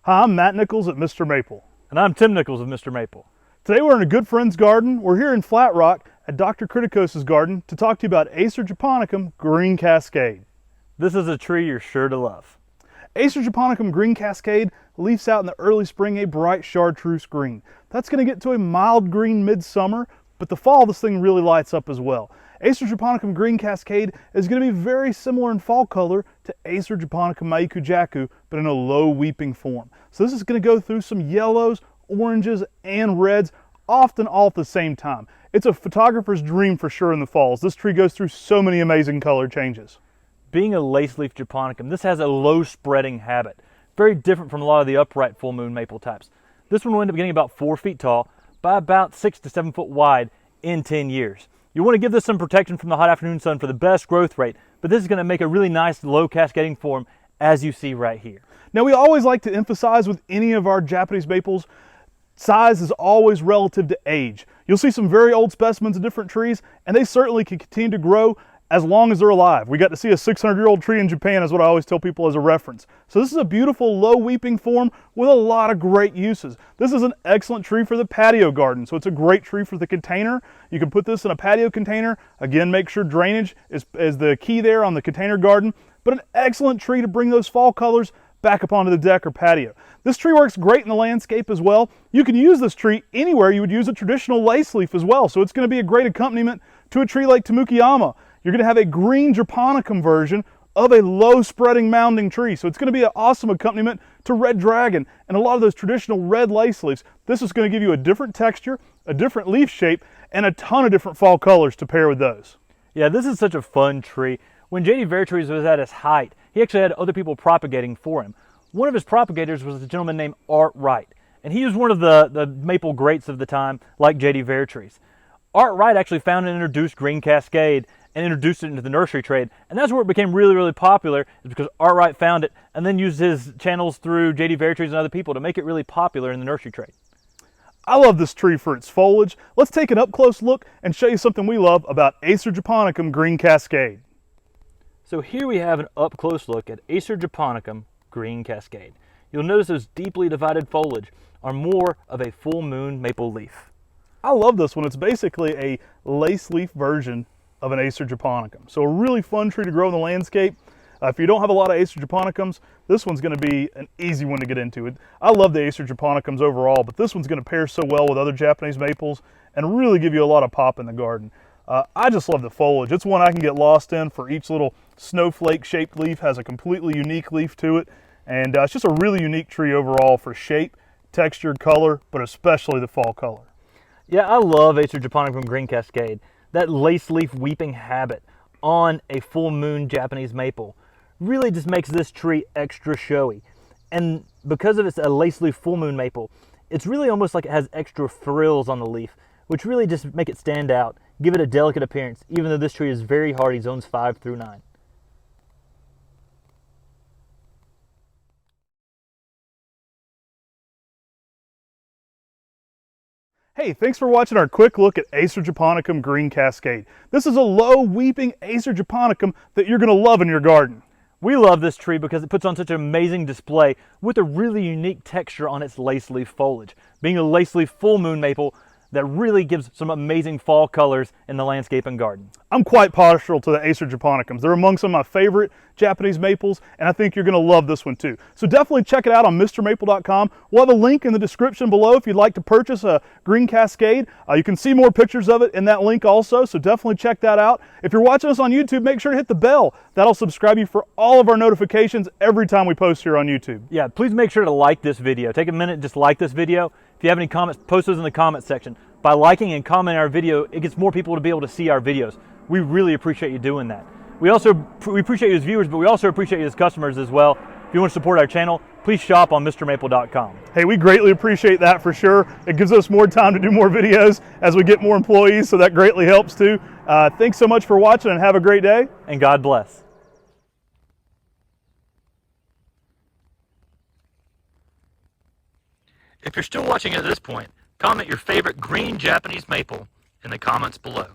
Hi, I'm Matt Nichols at Mr. Maple. And I'm Tim Nichols of Mr. Maple. Today we're in a good friend's garden. We're here in Flat Rock at Dr. Criticos' garden to talk to you about Acer japonicum Green Cascade. This is a tree you're sure to love. Acer japonicum Green Cascade leaves out in the early spring a bright chartreuse green. That's going to get to a mild green midsummer, but the fall this thing really lights up as well. Acer japonicum Green Cascade is going to be very similar in fall color to Acer japonicum kujaku, but in a low weeping form. So this is going to go through some yellows, oranges, and reds, often all at the same time. It's a photographer's dream for sure in the falls. This tree goes through so many amazing color changes. Being a lace leaf japonicum, this has a low spreading habit. Very different from a lot of the upright full moon maple types. This one will end up getting about 4 feet tall by about 6 to 7 foot wide in 10 years. You want to give this some protection from the hot afternoon sun for the best growth rate, but this is going to make a really nice low cascading form as you see right here. Now we always like to emphasize with any of our Japanese maples, size is always relative to age. You'll see some very old specimens of different trees, and they certainly can continue to grow as long as they're alive. We got to see a 600-year-old tree in Japan is what I always tell people as a reference. So this is a beautiful low weeping form with a lot of great uses. This is an excellent tree for the patio garden. So it's a great tree for the container. You can put this in a patio container. Again, make sure drainage is the key there on the container garden, but an excellent tree to bring those fall colors back up onto the deck or patio. This tree works great in the landscape as well. You can use this tree anywhere you would use a traditional lace leaf as well. So it's going to be a great accompaniment to a tree like Tamukiyama. You're going to have a green japonicum version of a low spreading mounding tree. So it's going to be an awesome accompaniment to red dragon and a lot of those traditional red lace leaves. This is going to give you a different texture, a different leaf shape, and a ton of different fall colors to pair with those. Yeah, this is such a fun tree. When J.D. Vertrees was at his height, he actually had other people propagating for him. One of his propagators was a gentleman named Art Wright, and he was one of the maple greats of the time, like J.D. Vertrees. Art Wright actually found and introduced Green Cascade and introduced it into the nursery trade, and that's where it became really, really popular, is because Art Wright found it and then used his channels through J.D. Vertrees and other people to make it really popular in the nursery trade. I love this tree for its foliage. Let's take an up-close look and show you something we love about Acer japonicum Green Cascade. So here we have an up-close look at Acer japonicum Green Cascade. You'll notice those deeply divided foliage are more of a full moon maple leaf. I love this one. It's basically a lace leaf version of an Acer japonicum. So a really fun tree to grow in the landscape. If you don't have a lot of Acer japonicums, this one's going to be an easy one to get into. I love the Acer japonicums overall, but this one's going to pair so well with other Japanese maples and really give you a lot of pop in the garden. I just love the foliage. It's one I can get lost in. For each little snowflake shaped leaf has a completely unique leaf to it, and it's just a really unique tree overall for shape, texture, color, but especially the fall color. Yeah, I love Acer japonicum Green Cascade. That lace leaf weeping habit on a full moon Japanese maple really just makes this tree extra showy. And because of it's a lace leaf full moon maple, it's really almost like it has extra frills on the leaf, which really just make it stand out, give it a delicate appearance, even though this tree is very hardy, zones 5 through 9. Hey, thanks for watching our quick look at Acer japonicum Green Cascade. This is a low weeping Acer japonicum that you're going to love in your garden. We love this tree because it puts on such an amazing display with a really unique texture on its lace leaf foliage. Being a lace leaf full moon maple, that really gives some amazing fall colors in the landscape and garden. I'm quite partial to the Acer japonicums. They're among some of my favorite Japanese maples, and I think you're going to love this one too. So definitely check it out on MrMaple.com. We'll have a link in the description below if you'd like to purchase a Green Cascade. You can see more pictures of it in that link also, so definitely check that out. If you're watching us on YouTube, make sure to hit the bell. That'll subscribe you for all of our notifications every time we post here on YouTube. Yeah, please make sure to like this video. Take a minute, just like this video. If you have any comments, post those in the comments section. By liking and commenting our video, it gets more people to be able to see our videos. We really appreciate you doing that. We appreciate you as viewers, but we also appreciate you as customers as well. If you want to support our channel, please shop on MrMaple.com. Hey, we greatly appreciate that for sure. It gives us more time to do more videos as we get more employees, so that greatly helps too. Thanks so much for watching and have a great day. And God bless. If you're still watching at this point, comment your favorite green Japanese maple in the comments below.